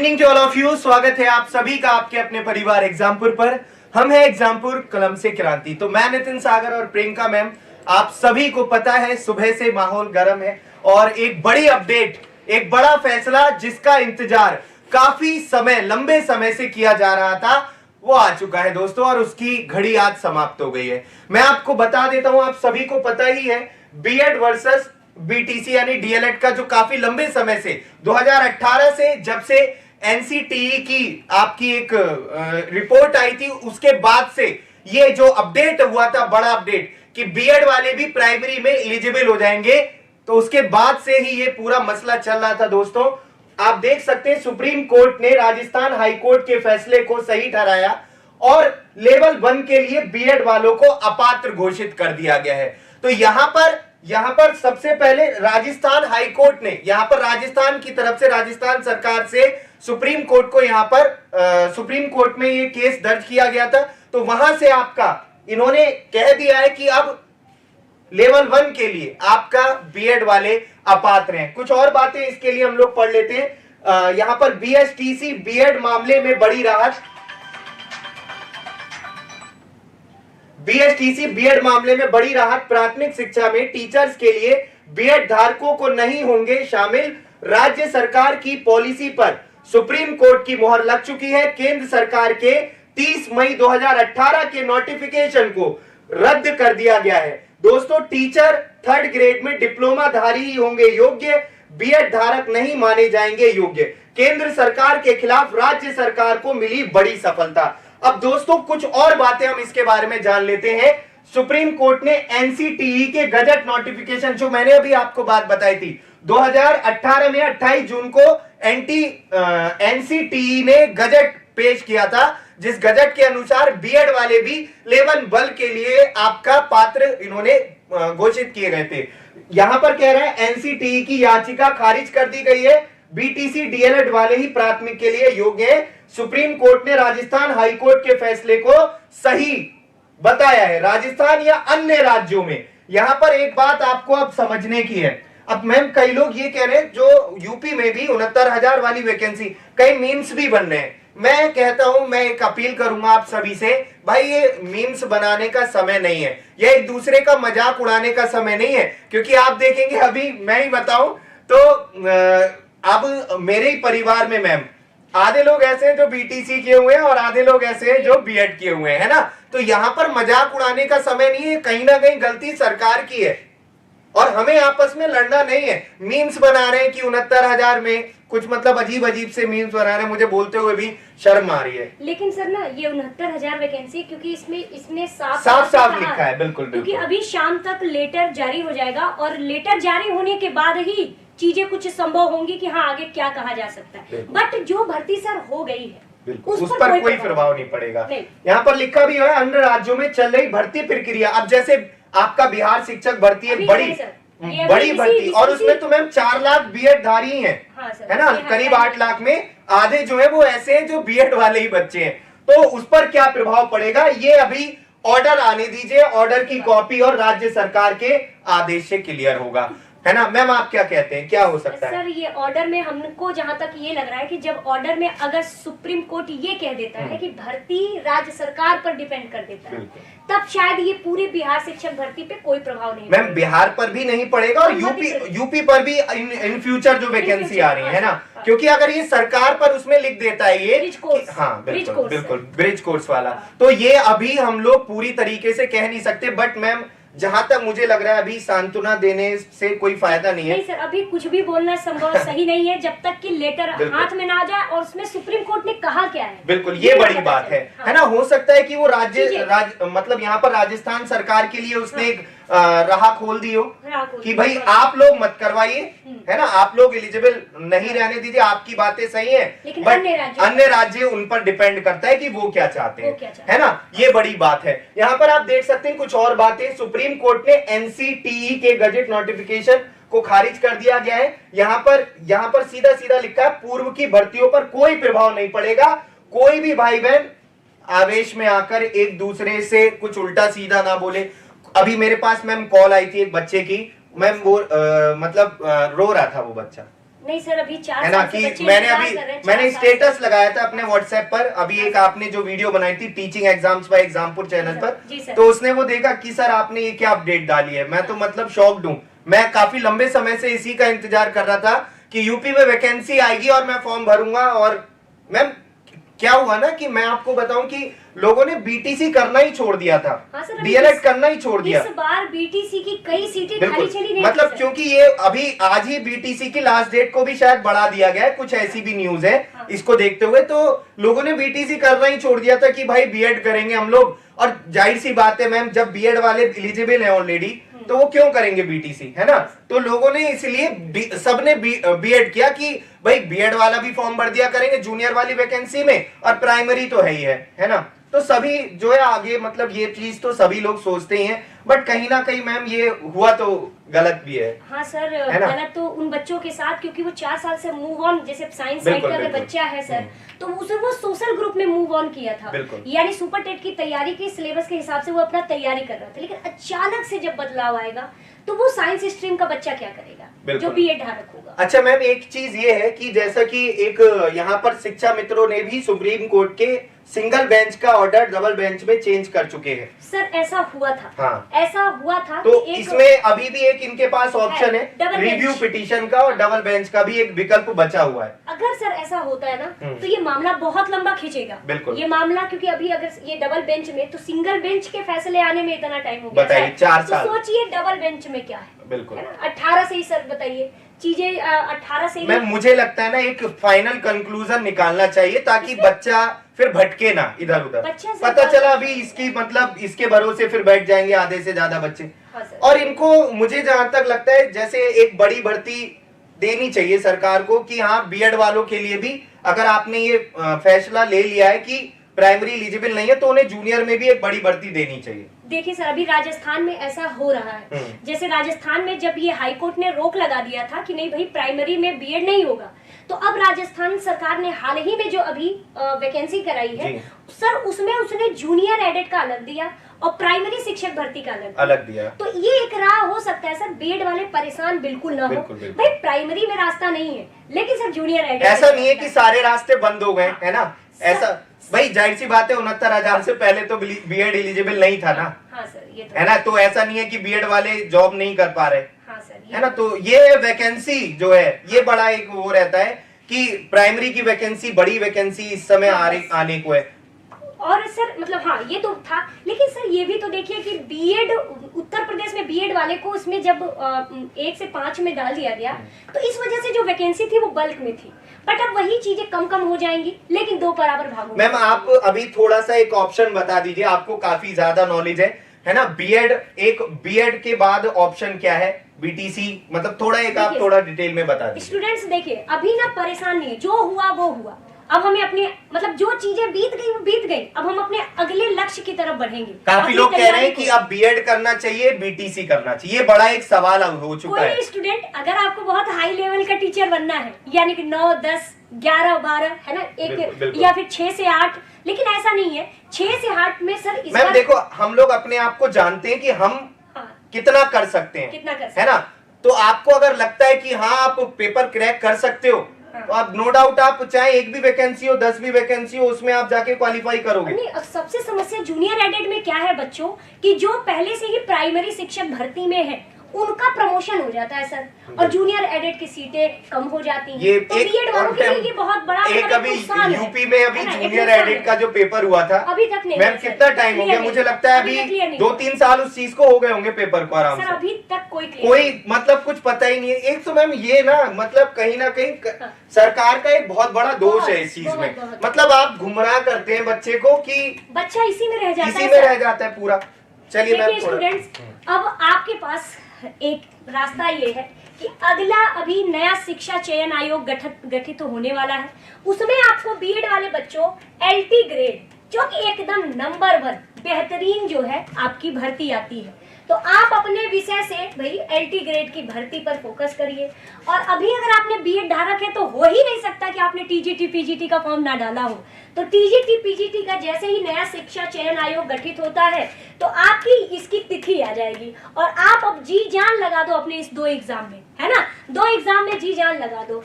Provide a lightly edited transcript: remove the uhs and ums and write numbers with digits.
Evening to all of you. स्वागत है आप सभी का आपके अपने परिवार एग्जामपुर पर। हम है एग्जामपुर कलम से क्रांति। तो मैं नितिन सागर और प्रियंका मैम, आप सभी को पता है सुबह से माहौल गर्म है और एक बड़ी अपडेट, एक बड़ा फैसला जिसका इंतजार काफी समय, लंबे समय से किया जा रहा था, वो आ चुका है दोस्तों और उसकी घड़ी आज समाप्त हो गई है। मैं आपको बता देता हूं, आप सभी को पता ही है, बीएड वर्सेस बीटीसी यानी डीएलएड का जो काफी लंबे समय से 2018 से जब से एनसीटीई की आपकी एक रिपोर्ट आई थी, उसके बाद से ये जो अपडेट हुआ था, बड़ा अपडेट कि बीएड वाले भी प्राइमरी में एलिजिबल हो जाएंगे, तो उसके बाद से ही ये पूरा मसला चल रहा था दोस्तों। आप देख सकते हैं सुप्रीम कोर्ट ने राजस्थान हाई कोर्ट के फैसले को सही ठहराया और लेवल 1 के लिए बीएड वालों को अपात्र घोषित कर दिया गया है। तो यहां पर सबसे पहले राजस्थान हाई कोर्ट ने यहां पर राजस्थान की तरफ से, राजस्थान सरकार से सुप्रीम कोर्ट को यहां पर सुप्रीम कोर्ट में ये केस दर्ज किया गया था। तो वहां से आपका इन्होंने कह दिया है कि अब लेवल 1 के लिए आपका बीएड वाले अपात्र हैं। कुछ और बातें इसके लिए हम लोग पढ़ लेते हैं। यहां पर बीएसटीसी बीएड मामले में बड़ी राहत, बीएसटीसी बीएड मामले में बड़ी राहत, प्राथमिक शिक्षा में टीचर्स के लिए बीएड धारकों को नहीं होंगे शामिल, राज्य सरकार की पॉलिसी पर सुप्रीम कोर्ट की मोहर लग चुकी है। केंद्र सरकार के 30 मई 2018 के नोटिफिकेशन को रद्द कर दिया गया है। दोस्तों, टीचर 3rd ग्रेड में डिप्लोमा धारी ही होंगे योग्य, बीएड धारक नहीं माने जाएंगे योग्य। केंद्र सरकार के खिलाफ राज्य सरकार को मिली बड़ी सफलता। अब दोस्तों कुछ और बातें हम इसके बारे में जान लेते हैं। सुप्रीम कोर्ट ने एनसीटीई के गजट नोटिफिकेशन, जो मैंने अभी आपको बात बताई थी, 2018 में 28 जून को एनसीटीई ने गजट पेश किया था, जिस गजट के अनुसार बीएड वाले भी लेवल 1 के लिए आपका पात्र इन्होंने घोषित किए गए थे। यहां पर कह रहे हैं एनसीटीई की याचिका खारिज कर दी गई है, बीटीसी डीएलएड वाले ही प्राथमिक के लिए योग्य है। सुप्रीम कोर्ट ने राजस्थान हाई कोर्ट के फैसले को सही बताया है। राजस्थान या अन्य राज्यों में, यहां पर एक बात आपको अब समझने की है। अब मैम कई लोग ये कह रहे हैं जो यूपी में भी 69,000 वाली वैकेंसी, कई मीम्स भी बन रहे हैं। मैं कहता हूं, मैं एक अपील करूंगा आप सभी से, भाई ये मीम्स बनाने का समय नहीं है, ये एक दूसरे का मजाक उड़ाने का समय नहीं है। क्योंकि आप देखेंगे, अभी मैं ही बताऊं तो अब मेरे ही परिवार में मैम आधे लोग ऐसे हैं जो बीटीसी किए हुए हैं और आधे लोग ऐसे हैं जो बीएड किए हुए हैं, है ना। तो यहां पर मजाक उड़ाने का समय नहीं है, कहीं ना कहीं गलती सरकार की है और हमें आपस में लड़ना नहीं है। मीम्स बना रहे हैं कि 69,000 में कुछ मतलब अजीब अजीब से मीम्स बना रहे हैं, मुझे बोलते हुए भी शर्म आ रही है। लेकिन सर ना, ये 69,000 वैकेंसी, क्योंकि इसमें साफ लिखा है। बिल्कुल, क्योंकि अभी शाम तक लेटर जारी हो जाएगा और लेटर जारी होने के बाद ही चीजें कुछ संभव होंगी कि हाँ आगे क्या कहा जा सकता है। बट जो भर्ती सर हो गई है उस पर कोई प्रभाव नहीं पड़ेगा। यहाँ पर लिखा भी है, अन्य राज्यों में चल रही भर्ती प्रक्रिया। अब जैसे आपका बिहार शिक्षक भर्ती है, बड़ी भर्ती, और उसमें तो मैम 4 लाख बीएड धारी हैं, है ना। करीब 8 लाख में आधे जो है वो ऐसे हैं जो बीएड वाले ही बच्चे हैं। तो उस पर क्या प्रभाव पड़ेगा, ये अभी ऑर्डर आने दीजिए, ऑर्डर की कॉपी और राज्य सरकार के आदेश से क्लियर होगा, है ना। मैम आप क्या कहते हैं, क्या हो सकता है सर? ये ऑर्डर में हमको जहां तक ये लग रहा है कि जब ऑर्डर में अगर सुप्रीम कोर्ट ये कह देता है कि भर्ती राज्य सरकार पर डिपेंड कर देता है, तब शायद ये पूरे बिहार शिक्षक भर्ती पे कोई प्रभाव नहीं। मैम बिहार पर भी नहीं पड़ेगा और यूपी पर भी इन फ्यूचर जो वैकेंसी आ रही है ना, क्योंकि अगर ये सरकार पर उसमें लिख देता है ये, हाँ बिल्कुल ब्रिज कोर्स वाला, तो ये अभी हम लोग पूरी तरीके से कह नहीं सकते। बट मैम जहां तक मुझे लग रहा है अभी सांत्वना देने से कोई फायदा नहीं है। नहीं सर, अभी कुछ भी बोलना संभव सही नहीं है जब तक कि लेटर हाथ में ना आ जाए और उसमें सुप्रीम कोर्ट ने कहा क्या है। बिल्कुल, ये बड़ी बात है, है ना। हो सकता है कि वो मतलब यहाँ पर राजस्थान सरकार के लिए उसने एक राह खोल दी हो कि भाई आप लोग मत करवाइए, है ना, आप लोग एलिजिबल नहीं रहने दीजिए, आपकी बातें सही है, बट अन्य राज्य उन पर डिपेंड करता है कि वो क्या चाहते हैं, है ना। ये बड़ी बात है। यहाँ पर आप देख सकते हैं कुछ और बातें। सुप्रीम कोर्ट ने एनसीटीई के गजट नोटिफिकेशन को खारिज कर दिया गया है। यहाँ पर सीधा सीधा लिखा है, पूर्व की भर्तियों पर कोई प्रभाव नहीं पड़ेगा। कोई भी भाई बहन आवेश में आकर एक दूसरे से कुछ उल्टा सीधा ना बोले। अभी मेरे पास मैम कॉल आई थी एक बच्चे की, मैम वो रो रहा था वो बच्चा, नहीं सर, अभी 4 है ना साल से कि बच्चे मैंने इंतजार अभी कर रहे हैं, मैंने 4 साल से। स्टेटस लगाया था अपने व्हाट्सएप पर, अभी एक आपने जो वीडियो बनाई थी teaching exams by Exampur channel पर, जी सर। तो उसने वो देखा कि सर आपने ये क्या अपडेट डाली है। मैं तो मतलब शॉक्ड हूँ। मैं काफी लंबे समय से इसी का इंतजार कर रहा था कि यूपी में वैकेंसी आएगी और मैं फॉर्म भरूंगा। और मैम क्या हुआ ना कि मैं आपको बताऊं कि लोगों ने बीटीसी करना ही छोड़ दिया था, हाँ सर, अभी डीएलएड करना ही छोड़ दिया। इस बार बीटीसी की कई सीटें खाली बिल्कुल, चली नहीं मतलब थी सर। क्योंकि ये अभी आज ही बीटीसी की लास्ट डेट को भी शायद बढ़ा दिया गया है, कुछ ऐसी भी न्यूज है। हाँ। इसको देखते हुए तो लोगों ने बीटीसी करना ही छोड़ दिया था कि भाई बीएड करेंगे हम लोग। और जाहिर सी बात है मैम, जब बीएड वाले एलिजिबल है ऑलरेडी तो वो क्यों करेंगे बीटीसी, है ना। तो लोगों ने इसलिए सबने बीएड किया कि भाई बीएड वाला भी फॉर्म भर दिया करेंगे जूनियर वाली वैकेंसी में, और प्राइमरी तो है ही है ना। तो सभी जो है आगे मतलब ये चीज तो सभी लोग सोचते ही हैं, बट कहीं ना कहीं मैम ये हुआ तो गलत भी है। हाँ सर, है ना? गलत तो उन बच्चों के साथ, क्योंकि वो 4 साल से मूव ऑन, जैसे साइंस साइड बिल्कुल, का अगर बिल्कुल। बच्चा है सर, तो उसे वो सोशल ग्रुप में मूव ऑन किया था, बिल्कुल। यानी सुपर टेट की तैयारी के सिलेबस के हिसाब से वो अपना तैयारी कर रहा था। लेकिन अचानक से जब बदलाव आएगा तो वो साइंस स्ट्रीम का बच्चा क्या करेगा, बिल्कुल। जो बीएड धारक होगा। अच्छा मैम, एक चीज ये है कि जैसा कि एक यहाँ पर शिक्षा मित्रों ने भी सुप्रीम कोर्ट के सिंगल बेंच का ऑर्डर डबल बेंच में चेंज कर चुके हैं। सर ऐसा हुआ था, हाँ। ऐसा हुआ था तो कि इसमें अभी भी एक इनके पास ऑप्शन है डबल रिव्यू बेंच। पिटीशन का, और डबल बेंच का भी एक विकल्प बचा हुआ है। अगर सर ऐसा होता है ना तो ये मामला बहुत लंबा खींचेगा। बिल्कुल। ये मामला, क्योंकि अभी अगर ये डबल बेंच में, तो सिंगल बेंच के फैसले आने में इतना टाइम हो गया बताइए, सर। 4 तो साल। सोचिए डबल बेंच में क्या है। बिल्कुल। है ना? 18 से ही सर बताइए चीजें, 18 से ही। मैम मुझे लगता है ना एक फाइनल कंक्लूजन निकालना चाहिए ताकि बच्चा फिर भटके ना इधर उधर। बच्चा से पता बात- चला अभी इसकी मतलब इसके भरोसे फिर बैठ जाएंगे आधे से ज्यादा बच्चे। हाँ सर। और इनको मुझे जहां तक लगता है जैसे एक बड़ी भर्ती देनी चाहिए सरकार को कि हाँ बीएड वालों के लिए भी, अगर आपने ये फैसला ले लिया है कि प्राइमरी एलिजिबल नहीं है तो उन्हें जूनियर में भी एक बड़ी भर्ती देनी चाहिए। देखिए सर, अभी राजस्थान में ऐसा हो रहा है। जैसे राजस्थान में जब ये हाई कोर्ट ने रोक लगा दिया था कि नहीं भाई प्राइमरी में बीएड नहीं होगा, तो अब राजस्थान सरकार ने हाल ही में जो अभी वैकेंसी कराई है सर, उसमें उसने जूनियर एडेड का अलग दिया और प्राइमरी शिक्षक भर्ती का अलग दिया। तो ये एक राह हो सकता है सर, बीएड वाले परेशान बिल्कुल ना हो। भाई प्राइमरी में रास्ता नहीं है, लेकिन सर जूनियर एडेड ऐसा नहीं है कि सारे रास्ते बंद हो गए, है ना। ऐसा भाई जाहिर सी बात है 69,000 से पहले तो बीएड एलिजिबल नहीं था ना। हाँ सर, ये तो है ना। तो ऐसा नहीं है कि बीएड वाले जॉब नहीं कर पा रहे। हाँ सर, है ना। तो ये वैकेंसी जो है ये बड़ा एक वो रहता है कि प्राइमरी की वैकेंसी, बड़ी वैकेंसी इस समय आने को है। और सर मतलब हाँ ये तो था, लेकिन सर ये भी तो देखिए कि बीएड उत्तर प्रदेश में बीएड वाले को उसमें जब 1 से 5 में डाल दिया गया, तो इस वजह से जो वैकेंसी थी वो बल्क में थी। बट अब वही चीजें कम कम हो जाएंगी, लेकिन 2 बराबर भागों। मैम आप अभी थोड़ा सा एक ऑप्शन बता दीजिए, आपको काफी ज्यादा नॉलेज है ना। बीएड के बाद ऑप्शन क्या है, बीटीसी, मतलब थोड़ा एक आप थोड़ा डिटेल में बता दीजिए। स्टूडेंट्स देखिए अभी ना परेशान नहीं है, जो हुआ वो हुआ। अब हमें अपने मतलब जो चीजें बीत गई वो बीत गई, अब हम अपने अगले लक्ष्य की तरफ बढ़ेंगे। काफी लोग कह रहे हैं कि अब बीएड करना चाहिए, बीटीसी करना चाहिए, ये बड़ा एक सवाल हो चुका है। कोई स्टूडेंट अगर आपको बहुत हाई लेवल का टीचर बनना है, यानी कि 9, 10, 11, 12 है ना, एक या फिर 6 से 8, लेकिन ऐसा नहीं है 6 से 8 में सर इस मैम देखो, हम लोग अपने आप को जानते हैं कि हम कितना कर सकते हैं, कितना कर सकते है ना। तो आपको अगर लगता है कि हाँ आप पेपर क्रैक कर सकते हो, तो आप नो डाउट आप चाहे एक भी वैकेंसी हो 10 भी वैकेंसी हो उसमें आप जाके क्वालिफाई करोगे। नहीं, अब सबसे समस्या जूनियर एडेड में क्या है बच्चों, कि जो पहले से ही प्राइमरी शिक्षक भर्ती में है उनका प्रमोशन हो जाता है सर, और जूनियर एडेड की सीटें कम हो जाती हैं। ये तो बीएड वालों के लिए ये बहुत बड़ा एक अभी नुकसान है। यूपी में अभी है ना, एक जूनियर नुकसान एडेड है। का जो पेपर हुआ था अभी तक नहीं मैम हुआ सर। कितना टाइम हो गया, क्लियर मुझे नहीं। लगता है अभी तक क्लियर अभी नहीं 2-3 साल उस चीज को हो गए होंगे पेपर को आराम सर, से। अभी तक कोई कोई मतलब कुछ पता ही नहीं है। एक तो मैम ये ना मतलब कहीं ना कहीं सरकार का एक बहुत बड़ा दोष है इस चीज में। मतलब आप गुमराह करते हैं बच्चे को कि बच्चा इसी में रह जाता है, इसी में रह जाता है पूरा। चलिए मैम देखिए स्टूडेंट्स, अब आपके पास एक रास्ता ये है कि अगला अभी नया शिक्षा चयन आयोग गठित होने वाला है, उसमें आपको बीएड वाले बच्चों एलटी ग्रेड, जो कि एकदम नंबर 1 बेहतरीन जो है आपकी भर्ती आती है, तो आप अपने विषय से भाई एलटी ग्रेड की भर्ती पर फोकस करिए। और अभी अगर आपने बीएड धारक है तो हो ही नहीं सकता कि आपने टीजीटी पीजीटी का फॉर्म ना डाला हो। तो टीजीटी पीजीटी का जैसे ही नया शिक्षा चयन आयोग गठित होता है तो आपकी इसकी तिथि आ जाएगी, और आप अब जी जान लगा दो अपने इस 2 एग्जाम में, है ना, 2 एग्जाम में जी जान लगा दो।